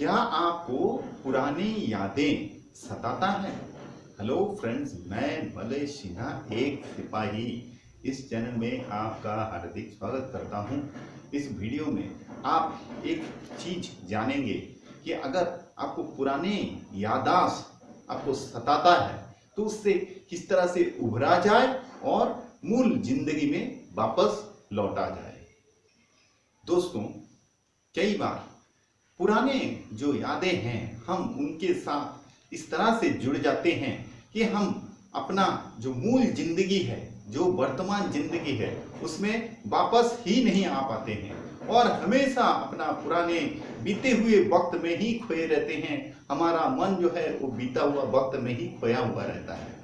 क्या आपको पुरानी यादें सताता है? हेलो फ्रेंड्स, मैं मलेश सिन्हा एक सिपाही इस चैनल में आपका हार्दिक स्वागत करता हूं। इस वीडियो में आप एक चीज जानेंगे कि अगर आपको पुराने यादाश्त आपको सताता है तो उससे किस तरह से उभरा जाए और मूल जिंदगी में वापस लौटा जाए। दोस्तों, कई बार पुराने जो यादें हैं हम उनके साथ इस तरह से जुड़ जाते हैं कि हम अपना जो मूल जिंदगी है, जो वर्तमान जिंदगी है, उसमें वापस ही नहीं आ पाते हैं और हमेशा अपना पुराने बीते हुए वक्त में ही खोए रहते हैं। हमारा मन जो है वो बीता हुआ वक्त में ही खोया हुआ रहता है।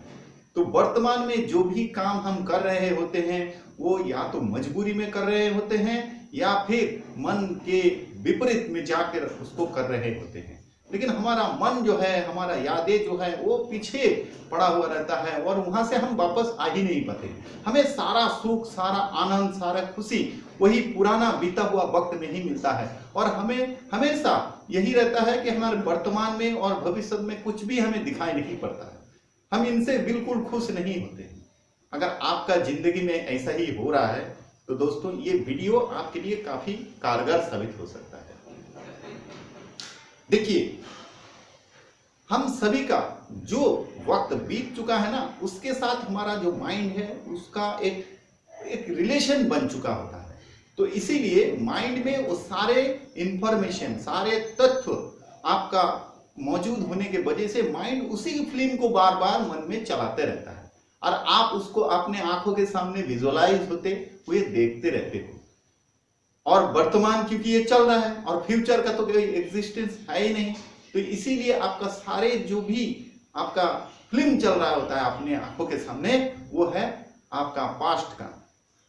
तो वर्तमान में जो भी काम हम कर रहे होते हैं वो या तो मजबूरी में कर रहे होते हैं या फिर मन के विपरीत में जाकर उसको कर रहे होते हैं, लेकिन हमारा मन जो है, हमारा यादें जो है वो पीछे पड़ा हुआ रहता है और वहां से हम वापस आ ही नहीं पाते। हमें सारा सुख, सारा आनंद, सारा खुशी वही पुराना बीता हुआ वक्त में ही मिलता है और हमें हमेशा यही रहता है कि हमारे वर्तमान में और भविष्य में कुछ भी हमें दिखाई नहीं पड़ता है। हम इनसे बिल्कुल खुश नहीं होते। अगर आपका जिंदगी में ऐसा ही हो रहा है तो दोस्तों ये वीडियो आपके लिए काफी कारगर साबित हो सकता है। देखिए, हम सभी का जो वक्त बीत चुका है ना, उसके साथ हमारा जो माइंड है उसका एक रिलेशन बन चुका होता है। तो इसीलिए माइंड में वो सारे इंफॉर्मेशन, सारे तथ्य आपका मौजूद होने के वजह से माइंड उसी फिल्म को बार बार मन में चलाते रहता है और आप उसको अपने आंखों के सामने विजुअलाइज होते हुए देखते रहते हो। और वर्तमान क्योंकि ये चल रहा है और फ्यूचर का तो कोई एग्जिस्टेंस है ही नहीं, तो इसीलिए आपका सारे जो भी आपका फिल्म चल रहा होता है अपने आंखों के सामने, वो है आपका पास्ट का,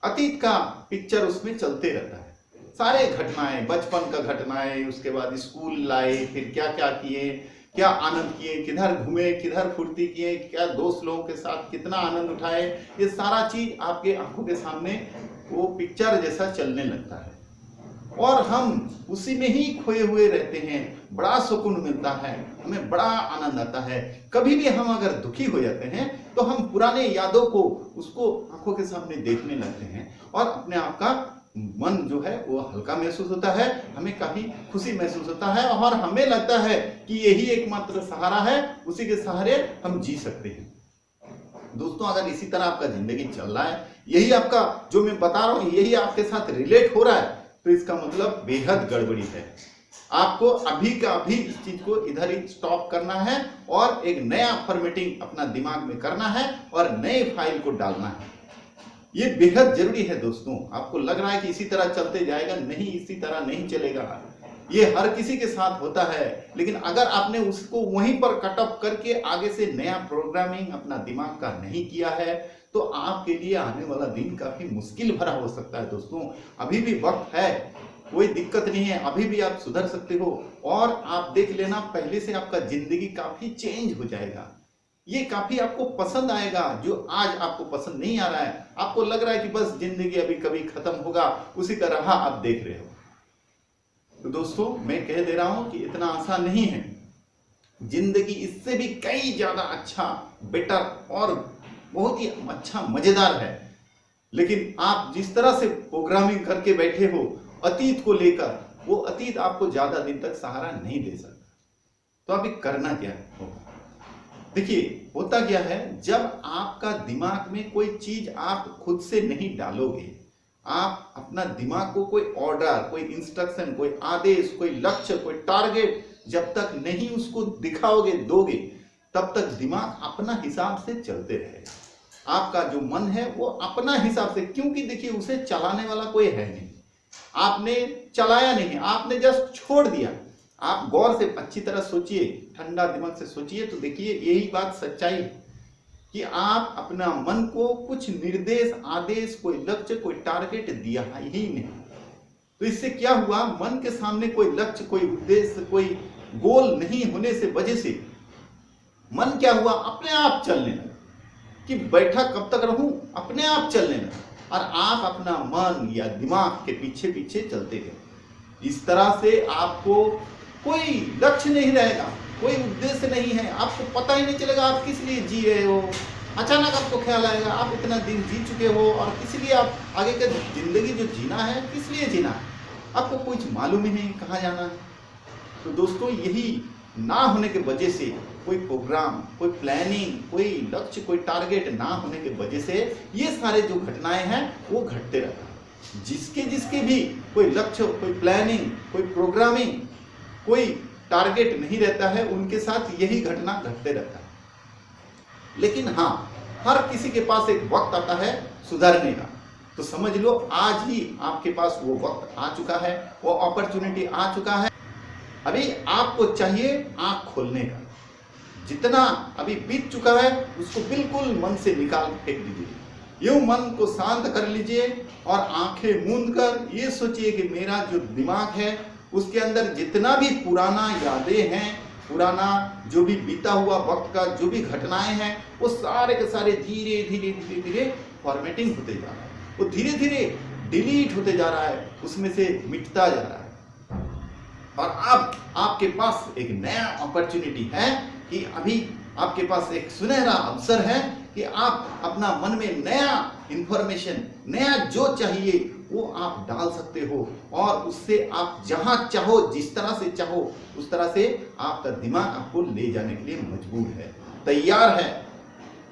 अतीत का पिक्चर उसमें चलते रहता है। सारे घटनाएं, बचपन का घटनाएं, उसके बाद स्कूल लाइफ, फिर क्या क्या किए, क्या आनंद किए, किधर घूमे, किधर फुर्ती किए, क्या दोस्त लोगों के साथ कितना आनंद उठाए, ये सारा चीज आपके आंखों के सामने वो पिक्चर जैसा चलने लगता है और हम उसी में ही खोए हुए रहते हैं। बड़ा सुकून मिलता है, हमें बड़ा आनंद आता है। कभी भी हम अगर दुखी हो जाते हैं तो हम पुराने यादों को उसको आंखों के सामने देखने लगते हैं और अपने आप का मन जो है वो हल्का महसूस होता है, हमें काफी खुशी महसूस होता है और हमें लगता है कि यही एकमात्र सहारा है, उसी के सहारे हम जी सकते हैं। दोस्तों, अगर इसी तरह आपका जिंदगी चल रहा है, यही आपका जो मैं बता रहा हूं यही आपके साथ रिलेट हो रहा है, तो इसका मतलब बेहद गड़बड़ी है। आपको अभी का अभी इस चीज को इधर ही स्टॉप करना है और एक नया फॉर्मेटिंग अपना दिमाग में करना है और नए फाइल को डालना है। ये बेहद जरूरी है दोस्तों। आपको लग रहा है कि इसी तरह चलते जाएगा, नहीं, इसी तरह नहीं चलेगा। ये हर किसी के साथ होता है, लेकिन अगर आपने उसको वहीं पर कट ऑफ करके आगे से नया प्रोग्रामिंग अपना दिमाग का नहीं किया है तो आपके लिए आने वाला दिन काफी मुश्किल भरा हो सकता है। दोस्तों, अभी भी वक्त है, कोई दिक्कत नहीं है, अभी भी आप सुधर सकते हो और आप देख लेना पहले से आपका जिंदगी काफी चेंज हो जाएगा। ये काफी आपको पसंद आएगा जो आज आपको पसंद नहीं आ रहा है। आपको लग रहा है कि बस जिंदगी अभी कभी खत्म होगा, उसी का राह आप देख रहे हो। तो दोस्तों, मैं कह दे रहा हूं कि इतना आसान नहीं है। जिंदगी इससे भी कई ज्यादा अच्छा, बेटर और बहुत ही अच्छा, मजेदार है। लेकिन आप जिस तरह से प्रोग्रामिंग करके बैठे हो अतीत को लेकर, वो अतीत आपको ज्यादा दिन तक सहारा नहीं दे सकता। तो अभी करना क्या है? देखिए, होता क्या है, जब आपका दिमाग में कोई चीज आप खुद से नहीं डालोगे, आप अपना दिमाग को कोई ऑर्डर, कोई इंस्ट्रक्शन, कोई आदेश, कोई लक्ष्य, कोई टारगेट जब तक नहीं उसको दिखाओगे, दोगे, तब तक दिमाग अपना हिसाब से चलते रहेगा। आपका जो मन है वो अपना हिसाब से, क्योंकि देखिए उसे चलाने वाला कोई है नहीं, आपने चलाया नहीं, आपने जस्ट छोड़ दिया। आप गौर से अच्छी तरह सोचिए, ठंडा दिमाग से सोचिए तो देखिए यही बात सच्चाई है कि आप अपना मन को कुछ निर्देश, आदेश, कोई लक्ष्य, कोई टारगेट दिया ही नहीं। तो इससे क्या हुआ, मन के सामने कोई लक्ष्य, कोई उद्देश्य, कोई गोल नहीं होने से वजह से मन क्या हुआ, अपने आप चलने लगा कि बैठा कब तक रहूं, अपने आप चलने लगा और आप अपना मन या दिमाग के पीछे पीछे चलते गए। इस तरह से आपको कोई लक्ष्य नहीं रहेगा, कोई उद्देश्य नहीं है, आपको पता ही नहीं चलेगा आप किस लिए जी रहे हो। अचानक आपको ख्याल आएगा आप इतना दिन जी चुके हो और किस लिए आप आगे का जिंदगी जो जीना है किस लिए जीना है, आपको कुछ मालूम ही नहीं कहाँ जाना है। तो दोस्तों यही ना होने के वजह से कोई प्रोग्राम, कोई प्लानिंग, कोई लक्ष्य, कोई टारगेट ना होने के वजह से ये सारे जो घटनाएं हैं वो घटते रहता है। जिसके भी कोई लक्ष्य, कोई प्लानिंग, कोई प्रोग्रामिंग, कोई टारगेट नहीं रहता है उनके साथ यही घटना घटते रहता है। लेकिन हाँ, हर किसी के पास एक वक्त आता है सुधरने का। तो समझ लो आज ही आपके पास वो वक्त आ चुका है, वो अपॉर्चुनिटी आ चुका है। अभी आपको चाहिए आंख खोलने का। जितना अभी बीत चुका है उसको बिल्कुल मन से निकाल फेंक दीजिए। यूं मन को शांत कर लीजिए और आंखें मूंद कर ये सोचिए कि मेरा जो दिमाग है उसके अंदर जितना भी पुराना यादें हैं, पुराना जो भी बीता हुआ वक्त का जो भी घटनाएं हैं वो सारे के सारे धीरे धीरे धीरे धीरे फॉर्मेटिंग होते जा रहा है, वो धीरे धीरे डिलीट होते जा रहा है, उसमें से मिटता जा रहा है। और अब आपके पास एक नया अपॉर्चुनिटी है कि अभी आपके पास एक सुनहरा अवसर है कि आप अपना मन में नया इंफॉर्मेशन, नया जो चाहिए वो आप डाल सकते हो और उससे आप जहां चाहो, जिस तरह से चाहो उस तरह से आपका दिमाग आपको ले जाने के लिए मजबूर है, तैयार है।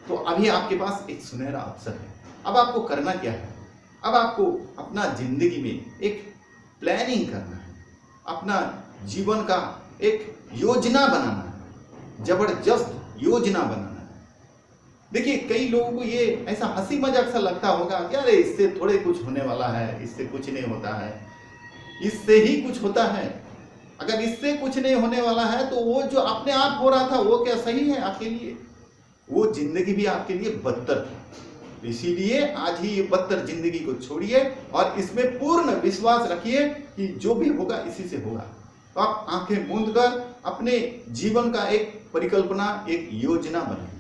तो अभी आपके पास एक सुनहरा अवसर है। अब आपको करना क्या है? अब आपको अपना जिंदगी में एक प्लानिंग करना है, अपना जीवन का एक योजना बनाना है, जबरदस्त योजना बनाना है। देखिए कई लोगों को ये ऐसा हंसी मजाक सा लगता होगा कि अरे इससे थोड़े कुछ होने वाला है, इससे कुछ नहीं होता है, इससे ही कुछ होता है। अगर इससे कुछ नहीं होने वाला है तो वो जो अपने आप हो रहा था वो क्या सही है आपके लिए? वो जिंदगी भी आपके लिए बदतर थी। इसीलिए आज ही ये बदतर जिंदगी को छोड़िए और इसमें पूर्ण विश्वास रखिए कि जो भी होगा इसी से होगा। तो आप आंखें मूंद कर अपने जीवन का एक परिकल्पना, एक योजना बनाइए।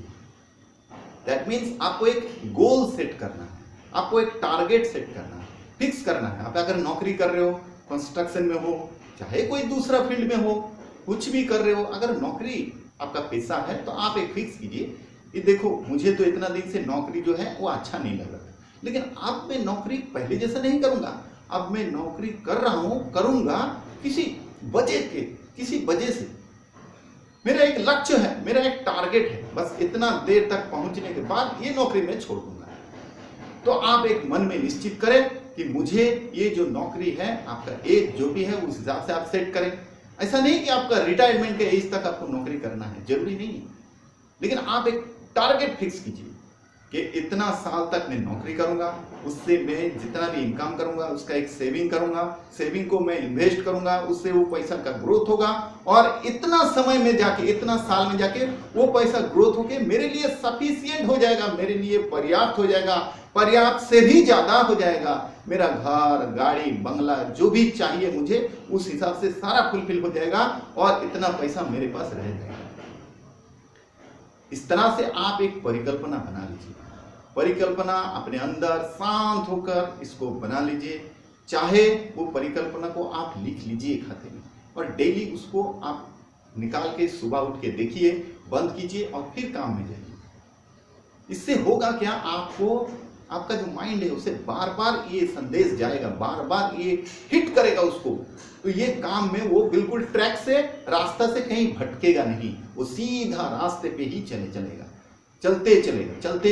दैट मीन्स आपको एक गोल सेट करना है, आपको एक टारगेट सेट करना है, फिक्स करना है। आप अगर नौकरी कर रहे हो, कंस्ट्रक्शन में हो, चाहे कोई दूसरा फील्ड में हो, कुछ भी कर रहे हो, अगर नौकरी आपका पेशा है तो आप एक फिक्स कीजिए कि देखो मुझे तो इतना दिन से नौकरी जो है वो अच्छा नहीं लग रहा, लेकिन अब मैं नौकरी पहले जैसा नहीं करूंगा। अब मैं नौकरी कर रहा हूं, करूंगा किसी वजह से। मेरा एक लक्ष्य है, मेरा एक टारगेट है, बस इतना देर तक पहुंचने के बाद ये नौकरी मैं छोड़ दूंगा। तो आप एक मन में निश्चित करें कि मुझे ये जो नौकरी है, आपका एज जो भी है उस हिसाब से आप सेट करें। ऐसा नहीं कि आपका रिटायरमेंट के एज तक आपको नौकरी करना है, जरूरी नहीं है, लेकिन आप एक टारगेट फिक्स कीजिए कि इतना साल तक मैं नौकरी करूंगा, उससे मैं जितना भी इनकम करूंगा उसका एक सेविंग करूंगा, सेविंग को मैं इन्वेस्ट करूंगा, उससे वो पैसा का ग्रोथ होगा और इतना समय में जाके, इतना साल में जाके वो पैसा ग्रोथ होके मेरे लिए सफिशिएंट हो जाएगा, मेरे लिए पर्याप्त हो जाएगा, पर्याप्त से भी ज्यादा हो जाएगा। मेरा घर, गाड़ी, बंगला जो भी चाहिए मुझे उस हिसाब से सारा फुलफिल हो जाएगा और इतना पैसा मेरे पास रह जाएगा। इस तरह से आप एक परिकल्पना बना लीजिए। परिकल्पना अपने अंदर शांत होकर इसको बना लीजिए। चाहे वो परिकल्पना को आप लिख लीजिए खाते में और डेली उसको आप निकाल के सुबह उठ के देखिए, बंद कीजिए और फिर काम में जाइए। इससे होगा क्या, आपको आपका जो माइंड है उसे बार बार ये संदेश जाएगा, बार बार ये हिट करेगा उसको, तो ये काम में वो बिल्कुल ट्रैक से, रास्ता से कहीं भटकेगा नहीं, वो सीधा रास्ते पे ही चलेगा, चलते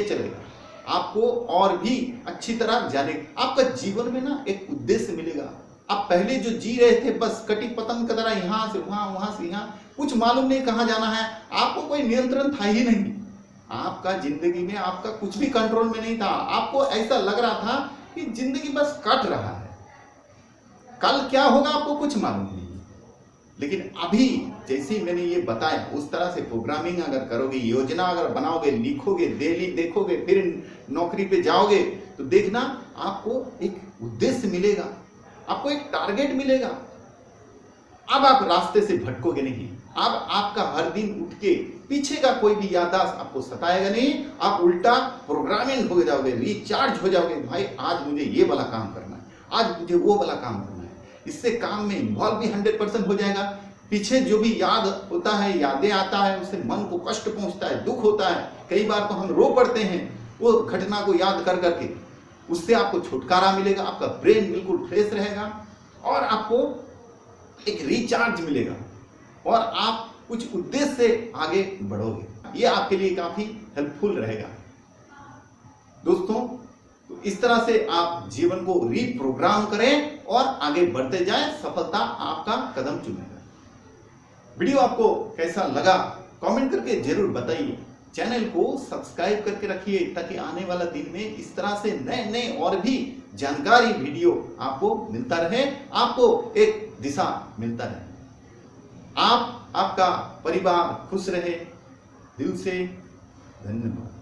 चलेगा। आपको और भी अच्छी तरह जाने, आपका जीवन में ना एक उद्देश्य मिलेगा। आप पहले जो जी रहे थे बस कटी पतंग की तरह, यहाँ से वहां, वहां से यहाँ, कुछ मालूम नहीं कहाँ जाना है, आपको कोई नियंत्रण था ही नहीं। आपका जिंदगी में आपका कुछ भी कंट्रोल में नहीं था। आपको ऐसा लग रहा था कि जिंदगी बस कट रहा है, कल क्या होगा आपको कुछ मालूम नहीं। लेकिन अभी जैसे ही मैंने ये बताया उस तरह से प्रोग्रामिंग अगर करोगे, योजना अगर बनाओगे, लिखोगे, डेली देखोगे, फिर नौकरी पे जाओगे, तो देखना आपको एक उद्देश्य मिलेगा, आपको एक टारगेट मिलेगा। अब आप रास्ते से भटकोगे नहीं। अब आपका हर दिन उठ के पीछे का कोई भी याददाश्त आपको सताएगा नहीं। आप उल्टा प्रोग्रामिंग हो जाओगे, रिचार्ज हो जाओगे। भाई आज मुझे ये वाला काम करना है, आज मुझे वो वाला काम करना है। इससे काम में इन्वॉल्व भी 100% हो जाएगा, पीछे जो भी याद होता है, यादें आता है, उससे मन को कष्ट पहुंचता है, दुख होता है, कई बार तो हम रो पड़ते हैं वो घटना को याद कर करके। उससे आपको छुटकारा मिलेगा, आपका ब्रेन बिल्कुल फ्रेश रहेगा और आपको एक रिचार्ज मिलेगा और आप कुछ उद्देश्य से आगे बढ़ोगे। ये आपके लिए काफी हेल्पफुल रहेगा दोस्तों। तो इस तरह से आप जीवन को रीप्रोग्राम करें और आगे बढ़ते जाएं, सफलता आपका कदम चुमेगा। वीडियो आपको कैसा लगा कमेंट करके जरूर बताइए। चैनल को सब्सक्राइब करके रखिए ताकि आने वाला दिन में इस तरह से नए नए और भी जानकारी वीडियो आपको मिलता रहे, आपको एक दिशा मिलता रहे। आपका परिवार खुश रहे। दिल से धन्यवाद।